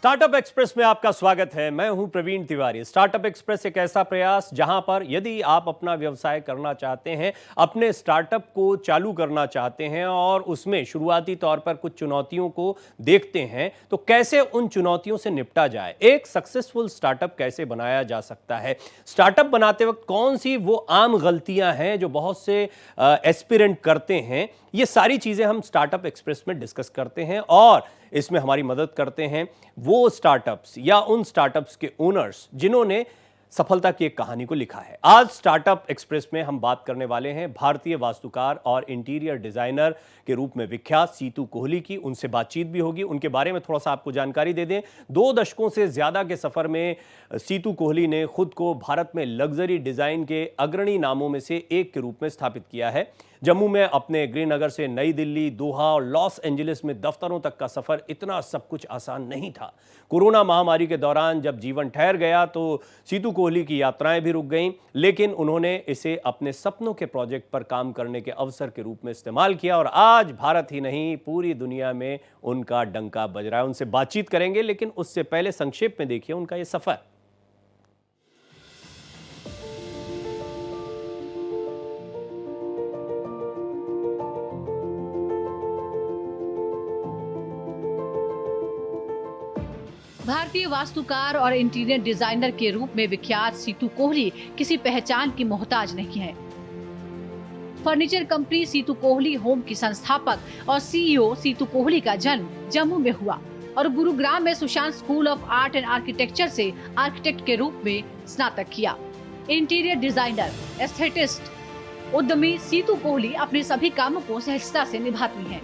Startup express में आपका स्वागत है। मैं हूं प्रवीण तिवारी। स्टार्टअप एक्सप्रेस एक ऐसा प्रयास जहां पर यदि आप अपना व्यवसाय करना चाहते हैं, अपने स्टार्टअप को चालू करना चाहते हैं और उसमें शुरुआती तौर पर कुछ चुनौतियों को देखते हैं, तो कैसे उन चुनौतियों से निपटा जाए, एक सक्सेसफुल स्टार्टअप कैसे बनाया जा सकता है, स्टार्टअप बनाते वक्त कौन सी वो आम गलतियां हैं जो बहुत से एस्पिरेंट करते हैं, ये सारी चीजें हम स्टार्टअप एक्सप्रेस में डिस्कस करते हैं। और इसमें हमारी मदद करते हैं वो स्टार्टअप्स या उन स्टार्टअप्स के ओनर्स जिन्होंने सफलता की एक कहानी को लिखा है। आज स्टार्टअप एक्सप्रेस में हम बात करने वाले हैं भारतीय वास्तुकार और इंटीरियर डिजाइनर के रूप में विख्यात सीतू कोहली की। उनसे बातचीत भी होगी, उनके बारे में थोड़ा सा आपको जानकारी दे दें। 2 दशकों से ज्यादा के सफर में सीतू कोहली ने खुद को भारत में लग्जरी डिजाइन के अग्रणी नामों में से एक के रूप में स्थापित किया है। जम्मू में अपने गृहनगर से नई दिल्ली, दोहा और लॉस एंजलिस में दफ्तरों तक का सफर, इतना सब कुछ आसान नहीं था। कोरोना महामारी के दौरान जब जीवन ठहर गया तो सीतू कोहली की यात्राएं भी रुक गईं, लेकिन उन्होंने इसे अपने सपनों के प्रोजेक्ट पर काम करने के अवसर के रूप में इस्तेमाल किया और आज भारत ही नहीं पूरी दुनिया में उनका डंका बज रहा है। उनसे बातचीत करेंगे, लेकिन उससे पहले संक्षेप में देखिए उनका यह सफर। भारतीय वास्तुकार और इंटीरियर डिजाइनर के रूप में विख्यात सीतू कोहली किसी पहचान की मोहताज नहीं है। Furniture company Situ Kohli home की संस्थापक और सीईओ सीतू कोहली का जन्म जम्मू में हुआ और गुरुग्राम में Sushant school of art and architecture से आर्किटेक्ट के रूप में स्नातक किया। इंटीरियर डिजाइनर, एस्थेटिस्ट, उद्यमी सीतू कोहली अपने सभी कामों को सहजता से निभाती हैं।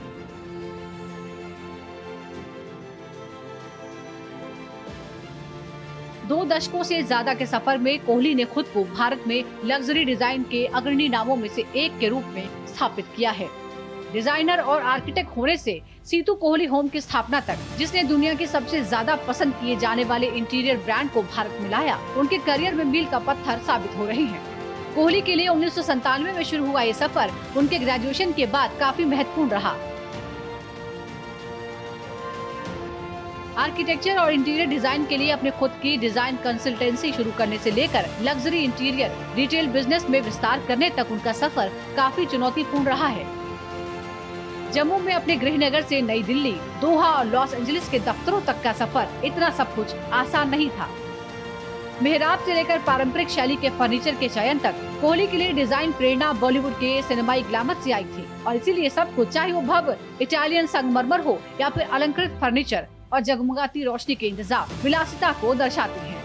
दो दशकों से ज्यादा के सफर में कोहली ने खुद को भारत में लग्जरी डिजाइन के अग्रणी नामों में से एक के रूप में स्थापित किया है। डिजाइनर और आर्किटेक्ट होने से सीतू कोहली होम की स्थापना तक, जिसने दुनिया के सबसे ज्यादा पसंद किए जाने वाले इंटीरियर ब्रांड को भारत में लाया, उनके करियर में मील का पत्थर साबित हो रहे हैं। कोहली के लिए 1997 में शुरू हुआ ये सफर उनके ग्रेजुएशन के बाद काफी महत्वपूर्ण रहा। आर्किटेक्चर और इंटीरियर डिजाइन के लिए अपने खुद की डिजाइन कंसल्टेंसी शुरू करने से लेकर लग्जरी इंटीरियर रिटेल बिजनेस में विस्तार करने तक उनका सफर काफी चुनौतीपूर्ण रहा है। जम्मू में अपने गृहनगर से नई दिल्ली, दोहा और लॉस एंजलिस के दफ्तरों तक का सफर, इतना सब कुछ आसान नहीं था। मेहराब से लेकर पारंपरिक शैली के फर्नीचर के चयन तक कोहली के लिए डिजाइन प्रेरणा बॉलीवुड के सिनेमाई ग्लैमर से आई थी और इसीलिए सब कुछ, चाहे वो भव्य इटालियन संगमरमर हो या फिर अलंकृत फर्नीचर और जगमगाती रोशनी के इंतजाम, विलासिता को दर्शाती हैं।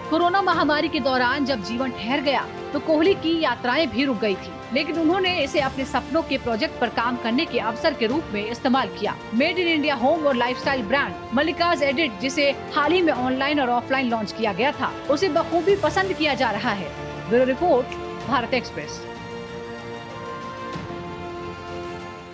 कोरोना महामारी के दौरान जब जीवन ठहर गया तो कोहली की यात्राएं भी रुक गई थी, लेकिन उन्होंने इसे अपने सपनों के प्रोजेक्ट पर काम करने के अवसर के रूप में इस्तेमाल किया। मेड इन इंडिया होम और लाइफस्टाइल ब्रांड मल्लिकाज एडिट, जिसे हाल ही में ऑनलाइन और ऑफलाइन लॉन्च किया गया था, उसे बखूबी पसंद किया जा रहा है। Bureau report, Bharat express.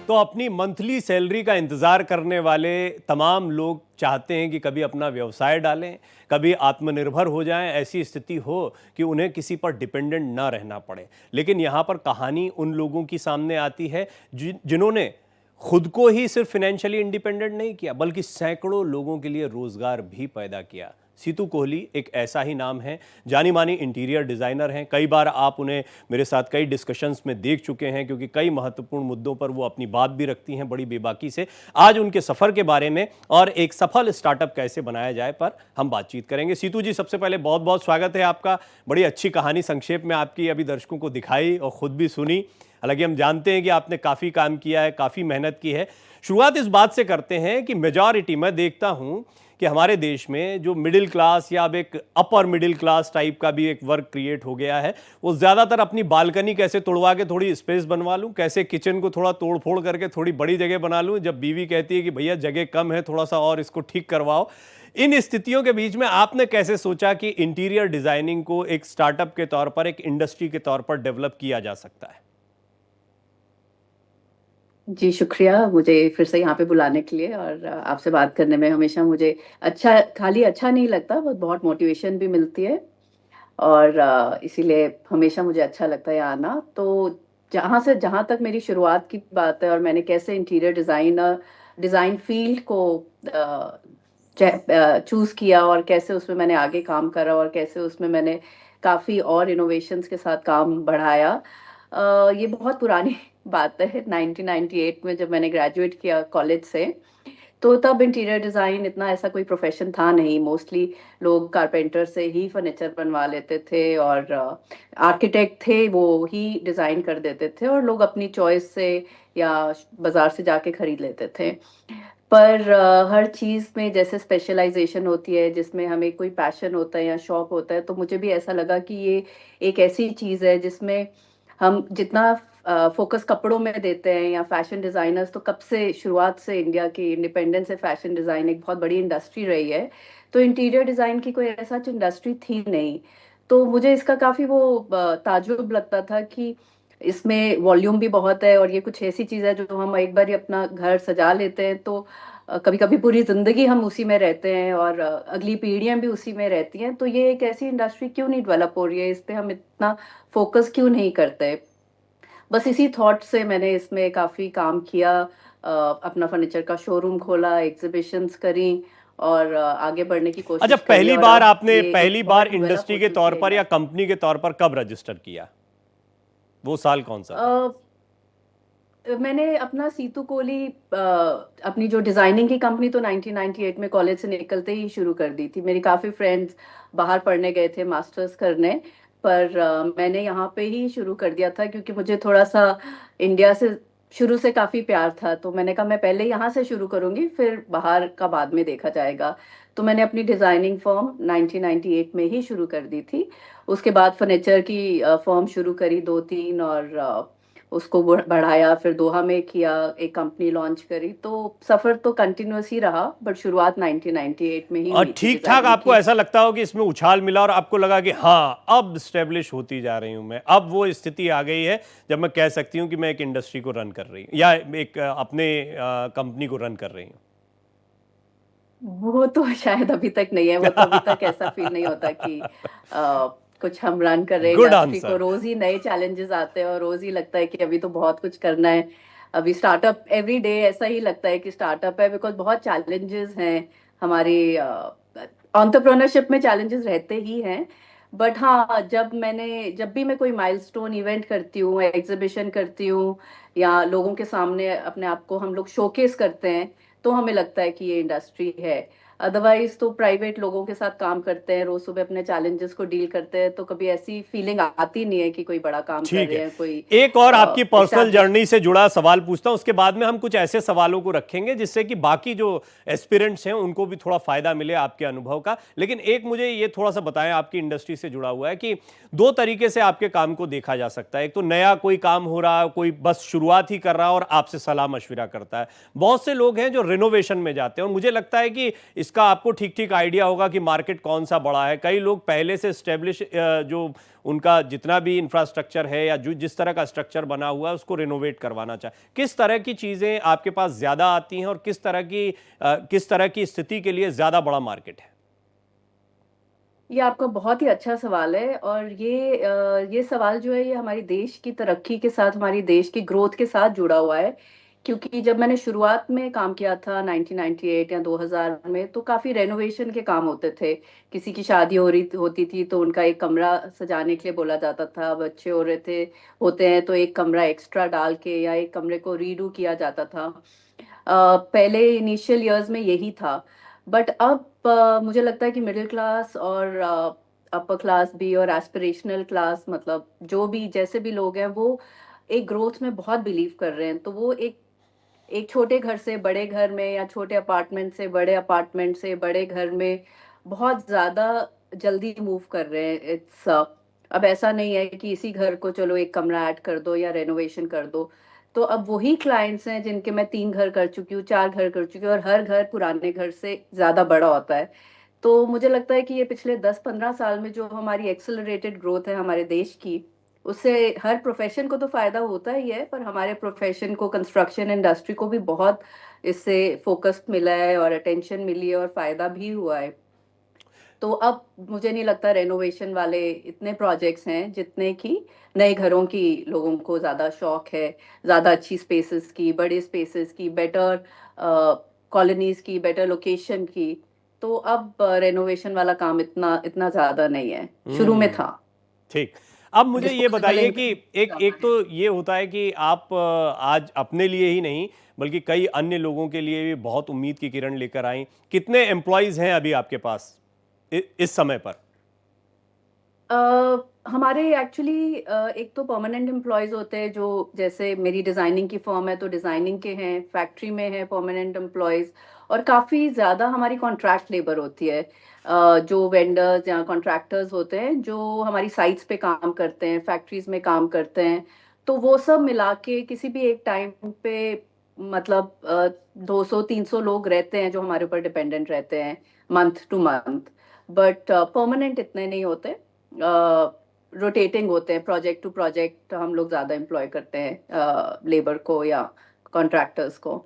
तो अपनी मंथली सैलरी का इंतजार करने वाले तमाम लोग चाहते हैं कि कभी अपना व्यवसाय डालें, कभी आत्मनिर्भर हो जाएं, ऐसी स्थिति हो कि उन्हें किसी पर डिपेंडेंट ना रहना पड़े। लेकिन यहाँ पर कहानी उन लोगों की सामने आती है जिन्होंने खुद को ही सिर्फ फाइनेंशियली इंडिपेंडेंट नहीं किया, बल्कि सैकड़ों लोगों के लिए रोजगार भी पैदा किया। सीतू कोहली एक ऐसा ही नाम है। जानी मानी इंटीरियर डिज़ाइनर हैं। कई बार आप उन्हें मेरे साथ कई डिस्कशंस में देख चुके हैं, क्योंकि कई महत्वपूर्ण मुद्दों पर वो अपनी बात भी रखती हैं बड़ी बेबाकी से। आज उनके सफ़र के बारे में और एक सफल स्टार्टअप कैसे बनाया जाए पर हम बातचीत करेंगे। सीतू जी, सबसे पहले बहुत बहुत स्वागत है आपका। बड़ी अच्छी कहानी संक्षेप में आपकी अभी दर्शकों को दिखाई और ख़ुद भी सुनी। हालांकि हम जानते हैं कि आपने काफ़ी काम किया है, काफ़ी मेहनत की है। शुरुआत इस बात से करते हैं कि मेजॉरिटी, मैं देखता हूँ कि हमारे देश में जो मिडिल क्लास या अब एक अपर मिडिल क्लास टाइप का भी एक वर्क क्रिएट हो गया है, वो ज़्यादातर अपनी बालकनी कैसे तोड़वा के थोड़ी स्पेस बनवा लूँ, कैसे किचन को थोड़ा तोड़ फोड़ करके थोड़ी बड़ी जगह बना लूँ। जब बीवी कहती है कि भैया जगह कम है, थोड़ा सा और इसको ठीक करवाओ। इन स्थितियों के बीच में आपने कैसे सोचा कि इंटीरियर डिज़ाइनिंग को एक स्टार्टअप के तौर पर, एक इंडस्ट्री के तौर पर डेवलप किया जा सकता है? जी, शुक्रिया मुझे फिर से यहाँ पे बुलाने के लिए, और आपसे बात करने में हमेशा मुझे अच्छा, खाली अच्छा नहीं लगता, बहुत मोटिवेशन भी मिलती है। और इसीलिए हमेशा मुझे अच्छा लगता है यहाँ आना। तो जहाँ से जहाँ तक मेरी शुरुआत की बात है और मैंने कैसे इंटीरियर डिज़ाइन डिज़ाइन फील्ड को चूज़ किया और कैसे उसमें मैंने आगे काम करा और कैसे उसमें मैंने काफ़ी और इनोवेशंस के साथ काम बढ़ाया। ये बहुत पुरानी बात है, 1998 में जब मैंने ग्रेजुएट किया कॉलेज से, तो तब इंटीरियर डिज़ाइन इतना ऐसा कोई प्रोफेशन था नहीं। मोस्टली लोग कारपेंटर से ही फर्नीचर बनवा लेते थे और आर्किटेक्ट थे वो ही डिज़ाइन कर देते थे और लोग अपनी चॉइस से या बाज़ार से जाके खरीद लेते थे। पर हर चीज़ में जैसे स्पेशलाइजेशन होती है जिसमें हमें कोई पैशन होता है या शौक होता है, तो मुझे भी ऐसा लगा कि ये एक ऐसी चीज़ है जिसमें हम जितना फोकस कपड़ों में देते हैं या फैशन डिज़ाइनर्स, तो कब से शुरुआत से इंडिया की इंडिपेंडेंस से फैशन डिज़ाइन एक बहुत बड़ी इंडस्ट्री रही है, तो इंटीरियर डिज़ाइन की कोई ऐसा इंडस्ट्री थी नहीं। तो मुझे इसका काफ़ी वो ताज्जुब लगता था कि इसमें वॉल्यूम भी बहुत है और ये कुछ ऐसी चीज़ है जो हम एक बार ही अपना घर सजा लेते हैं तो कभी कभी पूरी जिंदगी हम उसी में रहते हैं और अगली पीढ़ियां भी उसी में रहती हैं, तो ये एक ऐसी इंडस्ट्री क्यों नहीं डेवलप हो रही है, इस पे हम इतना फोकस क्यों नहीं करते। बस इसी थॉट से मैंने इसमें काफ़ी काम किया, अपना फर्नीचर का शोरूम खोला, एग्जीबिशंस करी और आगे बढ़ने की अच्छा, कोशिश करी पहली और बार अब आपने ये एक पहली बार बहुत डेवलप हो इंडस्ट्री के चुकी तौर है पर या इंडस्ट्री। कंपनी के तौर पर कब रजिस्टर किया? वो साल कौन सा था? मैंने अपना सीतू कोली अपनी जो डिजाइनिंग की कंपनी तो 1998 में कॉलेज से निकलते ही शुरू कर दी थी। मेरी काफी फ्रेंड्स बाहर पढ़ने गए थे मास्टर्स करने, पर मैंने यहाँ पे ही शुरू कर दिया था क्योंकि मुझे थोड़ा सा इंडिया से शुरू से काफी प्यार था, तो मैंने कहा मैं पहले यहाँ से शुरू करूंगी फिर बाहर का बाद में देखा जाएगा। तो मैंने अपनी डिजाइनिंग फर्म 1998 में ही शुरू कर दी थी। उसके बाद फर्नीचर की फर्म शुरू करी दो तीन और उसको बढ़ाया, फिर दोहा में किया, एक कंपनी लॉन्च करी, तो सफर तो कंटिन्यूअस ही रहा, बट शुरुआत 1998 में ही और हुई थी ठीक ठाक डिजाइनिंग आपको की। ऐसा लगता हो कि इसमें उछाल मिला और आपको लगा कि हाँ अब स्टेब्लिश होती जा रही हूं मैं, अब वो स्थिति आ गई है जब मैं कह सकती हूं कि मैं एक इंडस्ट्री को रन कर रही हूं या एक अपने कंपनी को रन कर रही हूं? वो तो शायद अभी तक नहीं है, वो तो अभी तक ऐसा फील नहीं होता कि कुछ हम रन कर रहे हैं गुड इंडस्ट्री को। आंसर। रोज ही नए चैलेंजेस आते हैं और रोज ही लगता है कि अभी तो बहुत कुछ करना है। अभी स्टार्टअप एवरी डे ऐसा ही लगता है कि स्टार्टअप है, बिकॉज बहुत चैलेंजेस हैं हमारी एंटरप्रेन्योरशिप में, चैलेंजेस रहते ही हैं। बट हाँ, जब भी मैं कोई माइलस्टोन इवेंट करती हूँ, एग्जीबिशन करती हूँ या लोगों के सामने अपने आप को हम लोग शोकेस करते हैं, तो हमें लगता है कि ये इंडस्ट्री है। अदरवाइज तो प्राइवेट लोगों के साथ काम करते हैं, रोज सुबह अपने चैलेंजेस को डील करते हैं, तो कभी ऐसी फीलिंग आती नहीं है कि कोई बड़ा काम कर ठीक रहे है, हैं, कोई एक और आपकी पर्सनल एस्टैब्लिश। जर्नी से जुड़ा सवाल पूछता हूं, उसके बाद में हम कुछ ऐसे सवालों को रखेंगे जिससे कि बाकी जो एस्पिरेंट्स हैं उनको भी थोड़ा फायदा मिले आपके अनुभव का। लेकिन एक मुझे ये थोड़ा सा बताएं, आपकी इंडस्ट्री से जुड़ा हुआ है कि दो तरीके से आपके काम को देखा जा सकता है। एक तो नया कोई काम हो रहा है, कोई बस शुरुआत ही कर रहा है और आपसे सलाह मशविरा करता है। बहुत से लोग हैं जो रिनोवेशन में जाते हैं और मुझे लगता है कि इसका आपको ठीक ठीक आइडिया होगा कि मार्केट कौन सा बड़ा है। कई लोग पहले से स्टेब्लिश जो उनका जितना भी इंफ्रास्ट्रक्चर है या जो जिस तरह का स्ट्रक्चर बना हुआ है उसको रिनोवेट करवाना चाहे। किस तरह की चीज़ें आपके पास ज़्यादा आती हैं और किस तरह की स्थिति के लिए ज़्यादा बड़ा मार्केट है? ये आपका बहुत ही अच्छा सवाल है और ये सवाल जो है ये हमारी देश की तरक्की के साथ, हमारी देश की ग्रोथ के साथ जुड़ा हुआ है। क्योंकि जब मैंने शुरुआत में काम किया था 1998 या 2000 में, तो काफी रेनोवेशन के काम होते थे। किसी की शादी हो रही होती थी तो उनका एक कमरा सजाने के लिए बोला जाता था, बच्चे हो रहे थे होते हैं तो एक कमरा एक्स्ट्रा डाल के या एक कमरे को रीडू किया जाता था। पहले इनिशियल इयर्स में यही था। बट अब मुझे लगता है कि मिडिल क्लास और अपर क्लास भी और एस्पिरेशनल क्लास, मतलब जो भी जैसे भी लोग हैं, वो एक ग्रोथ में बहुत बिलीव कर रहे हैं। तो वो एक एक छोटे घर से बड़े घर में या छोटे अपार्टमेंट से बड़े अपार्टमेंट से बड़े घर में बहुत ज्यादा जल्दी मूव कर रहे हैं। अब ऐसा नहीं है कि इसी घर को चलो एक कमरा ऐड कर दो या रेनोवेशन कर दो। तो अब वही क्लाइंट्स हैं जिनके मैं 3 घर कर चुकी हूँ, 4 घर कर चुकी हूँ, और हर घर पुराने घर से ज्यादा बड़ा होता है। तो मुझे लगता है कि ये पिछले 10-15 साल में जो हमारी एक्सेलरेटेड ग्रोथ है हमारे देश की, उससे हर प्रोफेशन को तो फायदा होता ही है, पर हमारे प्रोफेशन को, कंस्ट्रक्शन इंडस्ट्री को भी बहुत इससे फोकस मिला है और अटेंशन मिली है और फायदा भी हुआ है। तो अब मुझे नहीं लगता रेनोवेशन वाले इतने प्रोजेक्ट्स हैं जितने कि नए घरों की लोगों को ज़्यादा शौक है, ज़्यादा अच्छी स्पेसेस की, बड़े स्पेसेस की, बेटर कॉलोनीज की, बेटर लोकेशन की। तो अब रेनोवेशन वाला काम इतना इतना ज़्यादा नहीं है, शुरू में था। ठीक। अब मुझे ये डिस्पोजेबल बताइए कि इनकम एक ज़्यादा एक है। तो ये होता है कि आप आज अपने लिए ही नहीं बल्कि कई अन्य लोगों के लिए भी बहुत उम्मीद की किरण लेकर आई। कितने एम्प्लॉयज हैं अभी आपके पास इस समय पर? हमारे एक्चुअली एक तो परमानेंट एम्प्लॉयज होते हैं, जो जैसे मेरी डिज़ाइनिंग की फर्म है तो डिज़ाइनिंग के हैं, फैक्ट्री में है परमानेंट एम्प्लॉयज, और काफ़ी ज़्यादा हमारी कॉन्ट्रैक्ट लेबर होती है। जो वेंडर्स या कॉन्ट्रैक्टर्स होते हैं जो हमारी साइट्स पे काम करते हैं, फैक्ट्रीज में काम करते हैं, तो वो सब मिला के किसी भी एक टाइम पे मतलब 200-300 लोग रहते हैं जो हमारे ऊपर डिपेंडेंट रहते हैं month two month. But permanent इतने नहीं होते, रोटेटिंग होते हैं, प्रोजेक्ट टू प्रोजेक्ट हम लोग ज़्यादा एम्प्लॉय करते हैं लेबर को या कॉन्ट्रैक्टर्स को।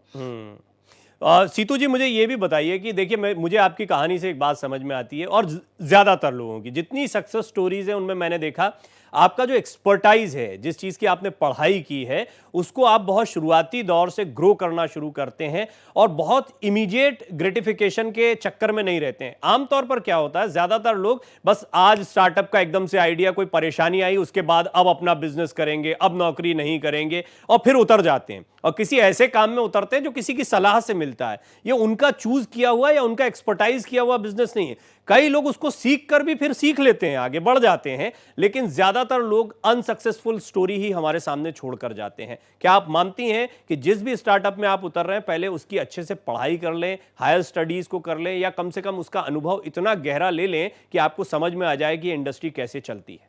सीतू जी, मुझे ये भी बताइए कि देखिए, मुझे आपकी कहानी से एक बात समझ में आती है और ज़्यादातर लोगों की जितनी सक्सेस स्टोरीज हैं उनमें मैंने देखा आपका जो एक्सपर्टाइज है, जिस चीज़ की आपने पढ़ाई की है, उसको आप बहुत शुरुआती दौर से ग्रो करना शुरू करते हैं और बहुत इमीडिएट ग्रेटिफिकेशन के चक्कर में नहीं रहते हैं। आमतौर पर क्या होता है, ज़्यादातर लोग बस आज स्टार्टअप का एकदम से आइडिया, कोई परेशानी आई, उसके बाद अब अपना बिजनेस करेंगे, अब नौकरी नहीं करेंगे और फिर उतर जाते हैं और किसी ऐसे काम में उतरते हैं जो किसी की सलाह से मिलता है। ये उनका चूज किया हुआ या उनका एक्सपर्टाइज किया हुआ बिजनेस नहीं है। कई लोग उसको सीख कर भी फिर सीख लेते हैं, आगे बढ़ जाते हैं, लेकिन ज्यादातर लोग अनसक्सेसफुल स्टोरी ही हमारे सामने छोड़कर जाते हैं। क्या आप मानती हैं कि जिस भी स्टार्टअप में आप उतर रहे हैं, पहले उसकी अच्छे से पढ़ाई कर लें, हायर स्टडीज को कर लें, या कम से कम उसका अनुभव इतना गहरा ले लें कि आपको समझ में आ जाए कि इंडस्ट्री कैसे चलती है?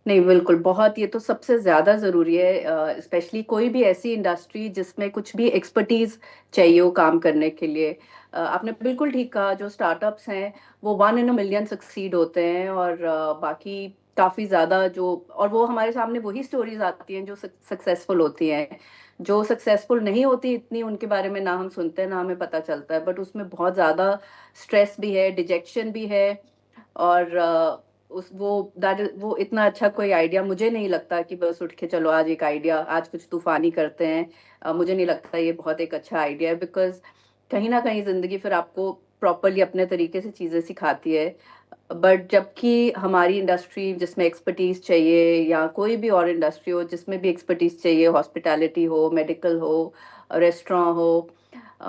नहीं, बिल्कुल, बहुत, ये तो सबसे ज़्यादा ज़रूरी है, स्पेशली कोई भी ऐसी इंडस्ट्री जिसमें कुछ भी एक्सपर्टीज चाहिए हो काम करने के लिए। आपने बिल्कुल ठीक कहा, जो स्टार्टअप्स हैं वो 1 in a million सक्सीड होते हैं, और बाकी काफ़ी ज़्यादा जो, और वो हमारे सामने वही स्टोरीज आती हैं जो सक्सेसफुल होती हैं। जो सक्सेसफुल नहीं होती इतनी, उनके बारे में ना हम सुनते हैं ना हमें पता चलता है, बट उसमें बहुत ज़्यादा स्ट्रेस भी है, डिजेक्शन भी है, और उस वो इतना अच्छा कोई आइडिया मुझे नहीं लगता कि बस उठ के चलो आज एक आइडिया, आज कुछ तूफानी करते हैं। मुझे नहीं लगता ये बहुत एक अच्छा आइडिया है, बिकॉज कहीं ना कहीं जिंदगी फिर आपको प्रॉपरली अपने तरीके से चीजें सिखाती है। बट जबकि हमारी इंडस्ट्री जिसमें एक्सपर्टीज चाहिए, या कोई भी और इंडस्ट्री हो जिसमें भी एक्सपर्टीज चाहिए, हॉस्पिटैलिटी हो, मेडिकल हो, रेस्टोरेंट हो।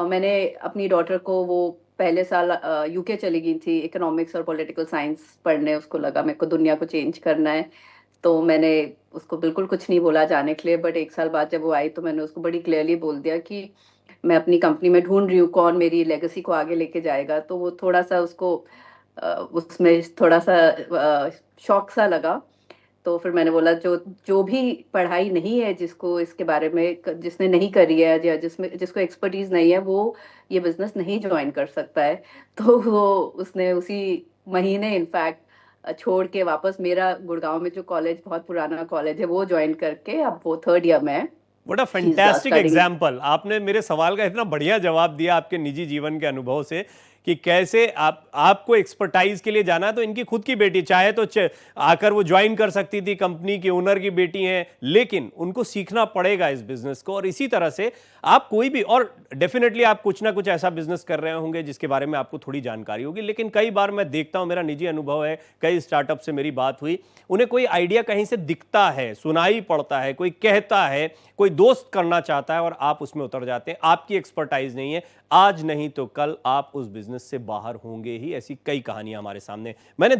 मैंने अपनी डॉटर को, वो पहले साल यूके चली गई थी इकोनॉमिक्स और पॉलिटिकल साइंस पढ़ने, उसको लगा मेरे को दुनिया को चेंज करना है, तो मैंने उसको बिल्कुल कुछ नहीं बोला जाने के लिए। बट एक साल बाद जब वो आई तो मैंने उसको बड़ी क्लियरली बोल दिया कि मैं अपनी कंपनी में ढूंढ रही हूँ कौन मेरी लेगेसी को आगे लेके जाएगा। तो वो थोड़ा सा उसको उसमें थोड़ा सा शौक सा लगा। तो फिर मैंने बोला जो जो भी पढ़ाई नहीं है, जिसको इसके बारे में जिसने नहीं करी है, या जिसको एक्सपर्टीज नहीं है, वो ये बिजनेस नहीं ज्वाइन कर सकता है। तो वो उसने उसी महीने इनफैक्ट छोड़ के वापस मेरा गुड़गांव में जो कॉलेज, बहुत पुराना कॉलेज है, वो ज्वाइन करके अब वो 3rd ईयर में है। What a fantastic example! आपने मेरे सवाल का इतना बढ़िया जवाब दिया आपके निजी जीवन के अनुभव से कि कैसे आपको एक्सपर्टाइज के लिए जाना है। तो इनकी खुद की बेटी चाहे तो आकर वो ज्वाइन कर सकती थी, कंपनी की ओनर की बेटी हैं, लेकिन उनको सीखना पड़ेगा इस बिजनेस को। और इसी तरह से आप कोई भी, और डेफिनेटली आप कुछ ना कुछ ऐसा बिजनेस कर रहे होंगे जिसके बारे में आपको थोड़ी जानकारी होगी, लेकिन कई बार मैं देखता हूं, मेरा निजी अनुभव है, कई स्टार्टअप से मेरी बात हुई, उन्हें कोई आइडिया कहीं से दिखता है, सुनाई पड़ता है, कोई कहता है, कोई दोस्त करना चाहता है और आप उसमें उतर जाते हैं। आपकी एक्सपर्टाइज नहीं है, आज नहीं तो कल आप उस बिजनेस से बाहर होंगे ही। ऐसी कई कहानियां हमारे सामने। मैंने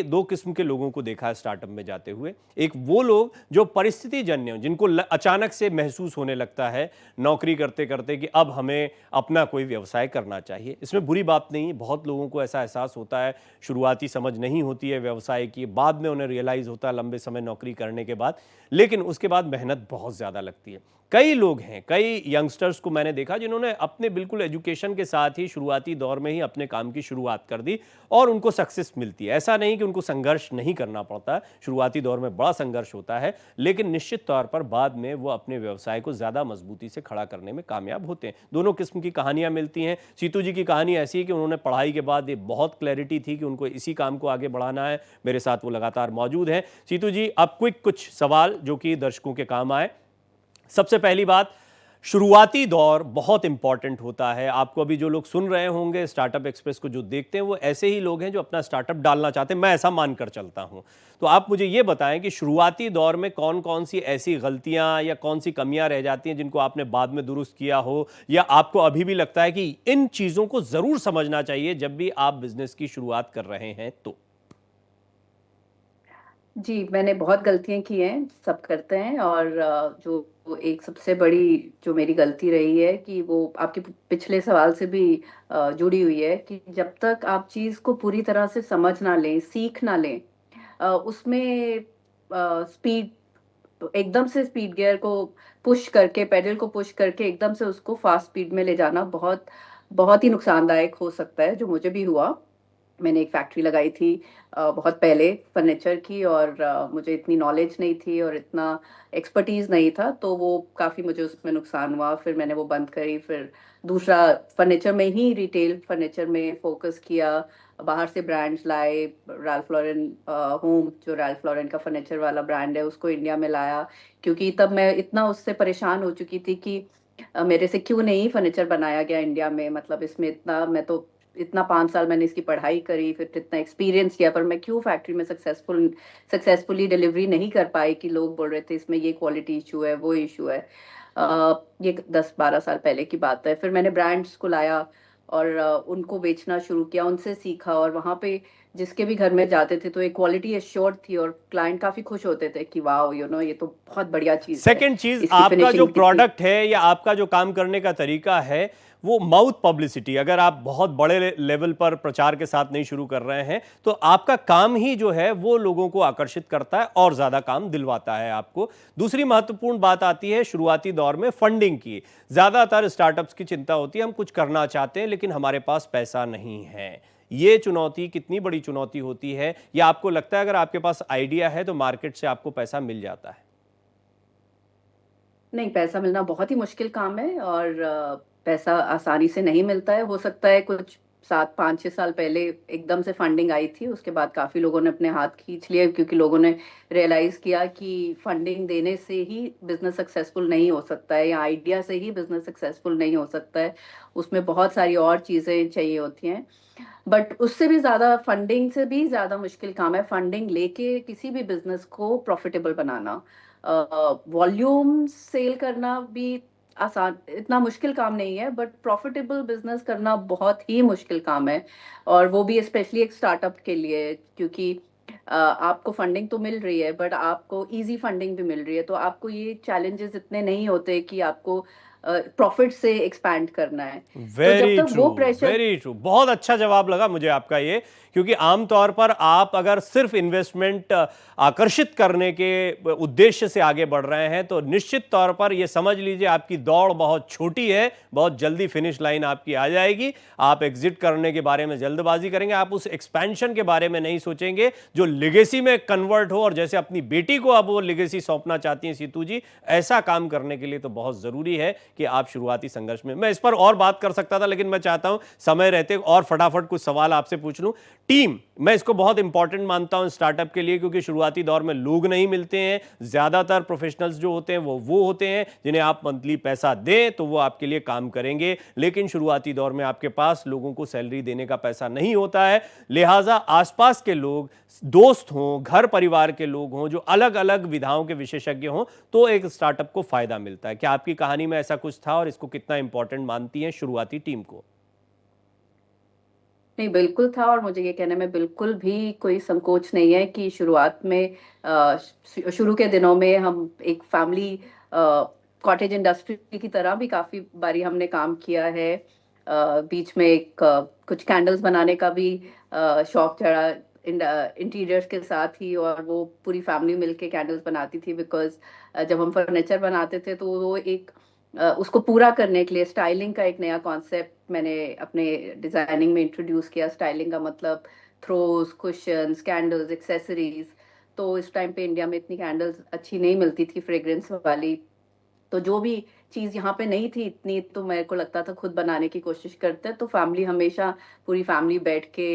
दो किस्म के लोगों को देखा है स्टार्टअप में जाते हुए। एक वो लोग जो परिस्थिति जन्य, जिनको अचानक से महसूस होने लगता है नौकरी करते करते कि अब हमें अपना कोई व्यवसाय करना चाहिए। इसमें बुरी बात नहीं है, बहुत लोगों को ऐसा एहसास होता है, शुरुआती समझ नहीं होती है व्यवसाय की, बाद में उन्हें रियलाइज होता है लंबे समय नौकरी करने के बाद, लेकिन उसके बाद मेहनत बहुत ज्यादा लगती है। कई लोग हैं, कई यंगस्टर्स को मैंने देखा जिन्होंने अपने बिल्कुल बिल्कुल एजुकेशन के साथ ही शुरुआती दौर में ही अपने काम की शुरुआत कर दी और उनको सक्सेस मिलती है। ऐसा नहीं कि उनको संघर्ष नहीं करना पड़ता, शुरुआती दौर में बड़ा संघर्ष होता है, लेकिन निश्चित तौर पर बाद में वो अपने व्यवसाय को ज़्यादा मजबूती से खड़ा करने में कामयाब होते हैं। दोनों किस्म की कहानियाँ मिलती हैं। सीतू जी की कहानी ऐसी है कि उन्होंने पढ़ाई के बाद ये बहुत क्लैरिटी थी कि उनको इसी काम को आगे बढ़ाना है। मेरे साथ वो लगातार मौजूद हैं। सीतू जी, अब क्विक कुछ सवाल जो कि दर्शकों के काम आए। सबसे पहली बात, शुरुआती दौर बहुत इंपॉर्टेंट होता है। आपको अभी जो लोग सुन रहे होंगे, स्टार्टअप एक्सप्रेस को जो देखते हैं, वो ऐसे ही लोग हैं जो अपना स्टार्टअप डालना चाहते हैं, मैं ऐसा मानकर चलता हूं। तो आप मुझे ये बताएं कि शुरुआती दौर में कौन कौन सी ऐसी गलतियां या कौन सी कमियां रह जाती हैं जिनको आपने बाद में दुरुस्त किया हो, या आपको अभी भी लगता है कि इन चीज़ों को ज़रूर समझना चाहिए जब भी आप बिजनेस की शुरुआत कर रहे हैं तो? जी, मैंने बहुत गलतियाँ की हैं, सब करते हैं। और जो एक सबसे बड़ी जो मेरी गलती रही है कि वो आपके पिछले सवाल से भी जुड़ी हुई है कि जब तक आप चीज़ को पूरी तरह से समझ ना लें, सीख ना लें, उसमें स्पीड एकदम से स्पीड गियर को पुश करके, पेडल को पुश करके एकदम से उसको फास्ट स्पीड में ले जाना बहुत बहुत ही नुकसानदायक हो सकता है, जो मुझे भी हुआ। मैंने एक फैक्ट्री लगाई थी बहुत पहले फर्नीचर की, और मुझे इतनी नॉलेज नहीं थी और इतना एक्सपर्टीज नहीं था, तो वो काफ़ी मुझे उसमें नुकसान हुआ। फिर मैंने वो बंद करी, फिर दूसरा फर्नीचर में ही, रिटेल फर्नीचर में फोकस किया। बाहर से ब्रांड्स लाए, रैल्फ लॉरेन होम, जो रैल्फ लॉरेन का फर्नीचर वाला ब्रांड है, उसको इंडिया में लाया। क्योंकि तब मैं इतना उससे परेशान हो चुकी थी कि मेरे से क्यों नहीं फर्नीचर बनाया गया इंडिया में, मतलब इसमें इतना, मैं तो इतना 5 साल मैंने इसकी पढ़ाई करी, फिर इतना एक्सपीरियंस किया, पर मैं क्यों फैक्ट्री में सक्सेसफुली डिलीवरी नहीं कर पाई, कि लोग बोल रहे थे इसमें ये क्वालिटी इशू है, वो इशू है। ये 10-12 साल पहले की बात है। फिर मैंने ब्रांड्स को लाया और उनको बेचना शुरू किया, उनसे सीखा, और वहाँ पे जिसके भी घर में जाते थे तो एक क्वालिटी एश्योर्ड थी, और क्लाइंट काफी खुश होते थे कि वाह, ये तो बहुत बढ़िया चीज है, सेकेंड चीज, इसकी आपका जो फिनिशिंग कितनी। प्रोडक्ट है या आपका जो काम करने का तरीका है, वो माउथ पब्लिसिटी, अगर आप बहुत बड़े लेवल पर प्रचार के साथ नहीं शुरू कर रहे हैं तो आपका काम ही जो है वो लोगों को आकर्षित करता है और ज्यादा काम दिलवाता है आपको। दूसरी महत्वपूर्ण बात आती है शुरुआती दौर में फंडिंग की। ज्यादातर स्टार्टअप्स की चिंता होती है, हम कुछ करना चाहते हैं लेकिन हमारे पास पैसा नहीं है। ये चुनौती कितनी बड़ी चुनौती होती है, या आपको लगता है अगर आपके पास आइडिया है तो मार्केट से आपको पैसा मिल जाता है? नहीं, पैसा मिलना बहुत ही मुश्किल काम है, और पैसा आसानी से नहीं मिलता है। हो सकता है कुछ 7-5-6 साल पहले एकदम से फंडिंग आई थी, उसके बाद काफी लोगों ने अपने हाथ खींच लिए, क्योंकि लोगों ने रियलाइज किया कि फंडिंग देने से ही बिजनेस सक्सेसफुल नहीं हो सकता है, या आइडिया से ही बिजनेस सक्सेसफुल नहीं हो सकता है। उसमें बहुत सारी और चीजें चाहिए होती हैं। बट उससे भी ज्यादा, फंडिंग से भी ज्यादा मुश्किल काम है फंडिंग लेके किसी भी बिजनेस को प्रॉफिटेबल बनाना। वॉल्यूम सेल करना भी आसान, इतना मुश्किल काम नहीं है, बट प्रॉफिटेबल बिजनेस करना बहुत ही मुश्किल काम है। और वो भी स्पेशली एक स्टार्टअप के लिए, क्योंकि आपको फंडिंग तो मिल रही है, बट आपको इजी फंडिंग भी मिल रही है, तो आपको ये चैलेंजेस इतने नहीं होते कि आपको प्रॉफिट से एक्सपैंड करना है। तो जब वेरी तक ट्रू, वो प्रेशर। Very true. बहुत अच्छा जवाब लगा मुझे आपका ये, क्योंकि आमतौर पर आप अगर सिर्फ इन्वेस्टमेंट आकर्षित करने के उद्देश्य से आगे बढ़ रहे हैं तो निश्चित तौर पर यह समझ लीजिए आपकी दौड़ बहुत छोटी है, बहुत जल्दी फिनिश लाइन आपकी आ जाएगी। आप एग्जिट करने के बारे में जल्दबाजी करेंगे, आप उस एक्सपेंशन के बारे में नहीं सोचेंगे जो लेगेसी में कन्वर्ट हो, और जैसे अपनी बेटी को आप वो लेगेसी सौंपना चाहती हैं सीतू जी, ऐसा काम करने के लिए तो बहुत जरूरी है कि आप शुरुआती संघर्ष में। मैं इस पर और बात कर सकता था, लेकिन मैं चाहता हूं समय रहते और फटाफट कुछ सवाल आपसे पूछ लूं। टीम, मैं इसको बहुत इंपॉर्टेंट मानता हूं स्टार्टअप के लिए, क्योंकि शुरुआती दौर में लोग नहीं मिलते हैं। ज्यादातर प्रोफेशनल्स जो होते हैं वो होते हैं जिन्हें आप मंथली पैसा दें तो वो आपके लिए काम करेंगे, लेकिन शुरुआती दौर में आपके पास लोगों को सैलरी देने का पैसा नहीं होता है। लिहाजा आसपास के लोग, दोस्त हों, घर परिवार के लोग हों जो अलग अलग विधाओं के विशेषज्ञ हों, तो एक स्टार्टअप को फायदा मिलता है। क्या आपकी कहानी में ऐसा कुछ था, और इसको कितना इंपॉर्टेंट मानती हैं शुरुआती टीम को? नहीं, बिल्कुल था, और मुझे ये कहने में बिल्कुल भी कोई संकोच नहीं है कि शुरुआत में, शुरू के दिनों में हम एक फैमिली कॉटेज इंडस्ट्री की तरह भी काफी बारी हमने काम किया है। बीच में कुछ कैंडल्स बनाने का भी शौक चढ़ा इंटीरियर्स के साथ ही, और वो पूरी फैमिली मिलके कैंडल्स बनाती थी, बिकॉज जब हम फर्नीचर बनाते थे तो वो एक उसको पूरा करने के लिए स्टाइलिंग का एक नया कॉन्सेप्ट मैंने अपने डिजाइनिंग में इंट्रोड्यूस किया। स्टाइलिंग का मतलब थ्रोज, कुशंस, कैंडल्स, एक्सेसरीज। तो इस टाइम पे इंडिया में इतनी कैंडल्स अच्छी नहीं मिलती थी फ्रेग्रेंस वाली, तो जो भी चीज यहाँ पे नहीं थी इतनी, तो मेरे को लगता था खुद बनाने की कोशिश करते हैं। तो फैमिली हमेशा, पूरी फैमिली बैठ के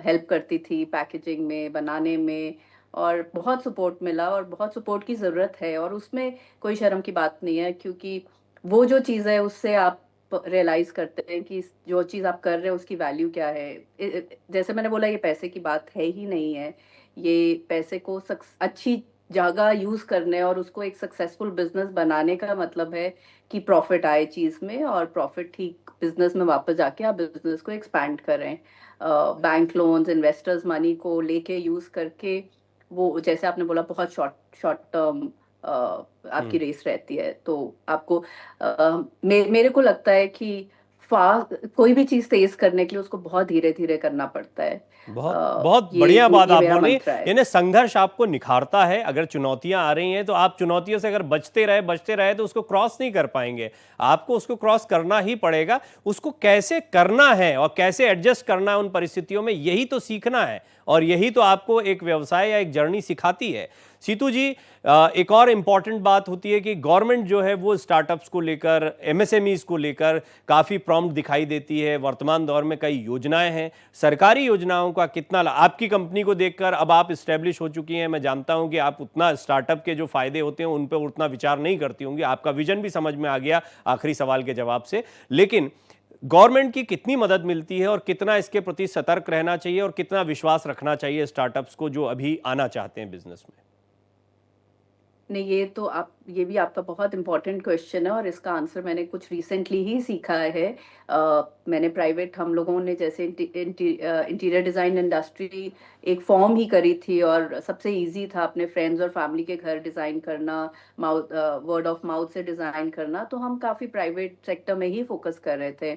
हेल्प करती थी पैकेजिंग में, बनाने में, और बहुत सपोर्ट मिला और बहुत सपोर्ट की ज़रूरत है। और उसमें कोई शर्म की बात नहीं है, क्योंकि वो जो चीज़ है उससे आप रियलाइज करते हैं कि जो चीज़ आप कर रहे हैं उसकी वैल्यू क्या है। जैसे मैंने बोला, ये पैसे की बात है ही नहीं है। ये पैसे को अच्छी जगह यूज करने और उसको एक सक्सेसफुल बिजनेस बनाने का मतलब है कि प्रॉफिट आए चीज में, और प्रॉफिट ठीक बिजनेस में वापस जाके आप बिजनेस को एक्सपैंड करें। बैंक लोन्स, इन्वेस्टर्स मनी को लेके यूज करके, वो जैसे आपने बोला बहुत शॉर्ट शॉर्ट टर्म आपकी रेस रहती है। तो आपको मेरे को लगता है कि कोई भी चीज तेज करने के लिए उसको बहुत धीरे धीरे करना पड़ता है। बहुत बहुत ये बढ़िया बात ये आप मेरा बोल रही मंत्र हैं। है। यानी संघर्ष आपको निखारता है। अगर चुनौतियां आ रही हैं तो आप चुनौतियों से अगर बचते रहे तो उसको क्रॉस नहीं कर पाएंगे। आपको उसको क्रॉस करना ही पड़ेगा। उसको कैसे करना है और कैसे एडजस्ट करना है उन परिस्थितियों में, यही तो सीखना है और यही तो आपको एक व्यवसाय या एक जर्नी सिखाती है। सीतू जी, एक और इम्पॉर्टेंट बात होती है कि गवर्नमेंट जो है वो स्टार्टअप्स को लेकर, एमएसएमईज को लेकर काफ़ी प्रॉम्प्ट दिखाई देती है। वर्तमान दौर में कई योजनाएं हैं। सरकारी योजनाओं का कितना आपकी कंपनी को देखकर अब आप इस्टेब्लिश हो चुकी हैं, मैं जानता हूं कि आप उतना स्टार्टअप के जो फायदे होते हैं उन पर उतना विचार नहीं करती होंगी। आपका विजन भी समझ में आ गया आखिरी सवाल के जवाब से। लेकिन गवर्नमेंट की कितनी मदद मिलती है और कितना इसके प्रति सतर्क रहना चाहिए और कितना विश्वास रखना चाहिए स्टार्टअप्स को जो अभी आना चाहते हैं बिजनेस में? नहीं, ये भी आपका बहुत इंपॉर्टेंट क्वेश्चन है, और इसका आंसर मैंने कुछ रिसेंटली ही सीखा है। मैंने प्राइवेट, हम लोगों ने जैसे इंटीरियर डिज़ाइन इंडस्ट्री एक फॉर्म ही करी थी, और सबसे इजी था अपने फ्रेंड्स और फैमिली के घर डिज़ाइन करना, वर्ड ऑफ माउथ से डिज़ाइन करना। तो हम काफ़ी प्राइवेट सेक्टर में ही फोकस कर रहे थे।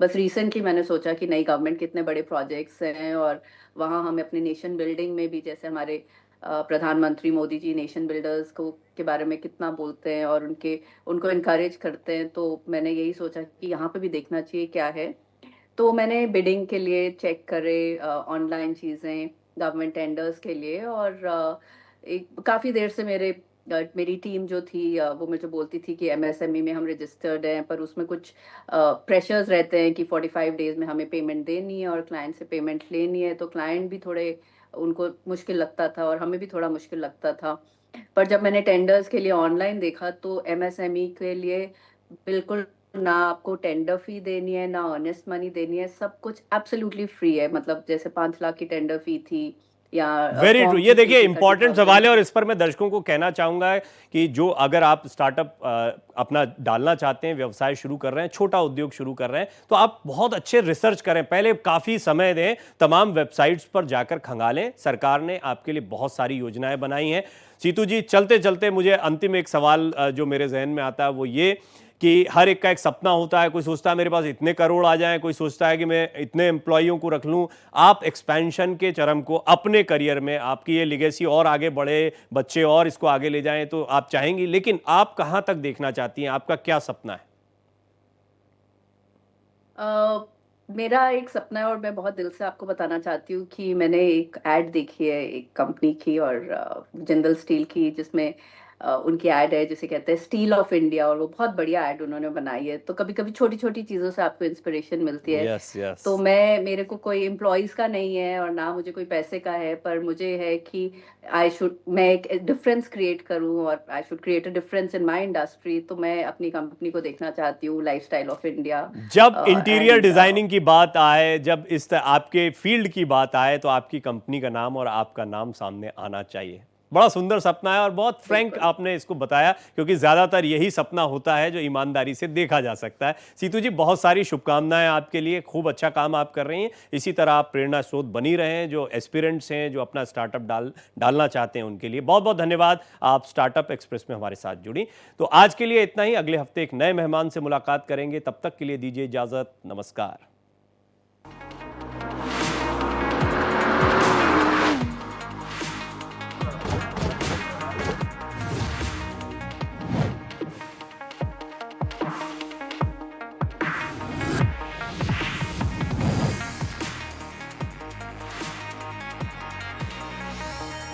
बस रिसेंटली मैंने सोचा कि नई गवर्नमेंट के इतने बड़े प्रोजेक्ट्स हैं, और वहाँ हमें अपने नेशन बिल्डिंग में भी, जैसे हमारे प्रधानमंत्री मोदी जी नेशन बिल्डर्स को के बारे में कितना बोलते हैं और उनको इनकरेज करते हैं, तो मैंने यही सोचा कि यहाँ पे भी देखना चाहिए क्या है। तो मैंने बिडिंग के लिए चेक करे ऑनलाइन चीज़ें, गवर्नमेंट टेंडर्स के लिए, और एक काफ़ी देर से मेरी टीम जो थी वो मुझे बोलती थी कि एमएसएमई में हम रजिस्टर्ड हैं, पर उसमें कुछ प्रेशर्स रहते हैं कि 45 डेज में हमें पेमेंट देनी है और क्लाइंट से पेमेंट लेनी है। तो क्लाइंट भी थोड़े, उनको मुश्किल लगता था और हमें भी थोड़ा मुश्किल लगता था। पर जब मैंने टेंडर्स के लिए ऑनलाइन देखा, तो एमएसएमई के लिए बिल्कुल ना आपको टेंडर फी देनी है, ना अर्नेस्ट मनी देनी है, सब कुछ एब्सोल्युटली फ्री है। मतलब जैसे 5 लाख की टेंडर फी थी, या वेरी ट्रू। फॉर्म ये की फी देखिए थी इंपॉर्टेंट 30,000 सवाल है और की। इस पर मैं दर्शकों को कहना चाहूंगा कि जो अगर आप स्टार्टअप अपना डालना चाहते हैं, व्यवसाय शुरू कर रहे हैं, छोटा उद्योग शुरू कर रहे हैं, तो आप बहुत अच्छे रिसर्च करें, पहले काफी समय दें, तमाम वेबसाइट्स पर जाकर खंगालें। सरकार ने आपके लिए बहुत सारी योजनाएं बनाई हैं। सीतू जी, चलते चलते मुझे अंतिम एक सवाल जो मेरे जहन में आता है वो ये कि हर एक का एक सपना होता है। कोई सोचता है मेरे पास इतने करोड़ आ जाएं, कोई सोचता है कि मैं इतने एम्प्लॉइयों को रख लूं। आप एक्सपेंशन के चरम को अपने करियर में, आपकी ये लिगेसी और आगे बढ़े, बच्चे और इसको आगे ले जाएं तो आप चाहेंगी, लेकिन आप कहां तक देखना चाहती हैं? आपका क्या सपना है? मेरा एक सपना है, और मैं बहुत दिल से आपको बताना चाहती हूँ कि मैंने एक ऐड देखी है एक कंपनी की, और जिंदल स्टील की, जिसमें उनकी ऐड है जिसे कहते हैं स्टील ऑफ इंडिया, और वो बहुत बढ़िया ऐड उन्होंने बनाई है। तो कभी कभी छोटी छोटी चीज़ों से आपको इंस्पिरेशन मिलती है। Yes yes. तो मेरे को कोई एम्प्लॉयज़ का नहीं है और ना मुझे कोई पैसे का है, पर मुझे है कि मैं एक डिफरेंस क्रिएट करूं, और I should create a difference in my industry. तो मैं अपनी कंपनी को देखना चाहती हूँ लाइफस्टाइल ऑफ इंडिया। जब इंटीरियर एंड डिजाइनिंग की बात आए, जब आपके फील्ड की बात आए, तो आपकी कंपनी का नाम और आपका नाम सामने आना चाहिए। बड़ा सुंदर सपना है और बहुत फ्रैंक बिल्कुल। आपने इसको बताया, क्योंकि ज्यादातर यही सपना होता है जो ईमानदारी से देखा जा सकता है। सीतू जी, बहुत सारी शुभकामनाएं आपके लिए, खूब अच्छा काम आप कर रही हैं। इसी तरह आप प्रेरणा स्रोत बनी रहे हैं। जो एस्पिरेंट्स हैं, जो अपना स्टार्टअप डालना चाहते हैं, उनके लिए बहुत बहुत धन्यवाद। आप स्टार्टअप एक्सप्रेस में हमारे साथ जुड़ी। तो आज के लिए इतना ही। अगले हफ्ते एक नए मेहमान से मुलाकात करेंगे। तब तक के लिए दीजिए इजाजत। नमस्कार।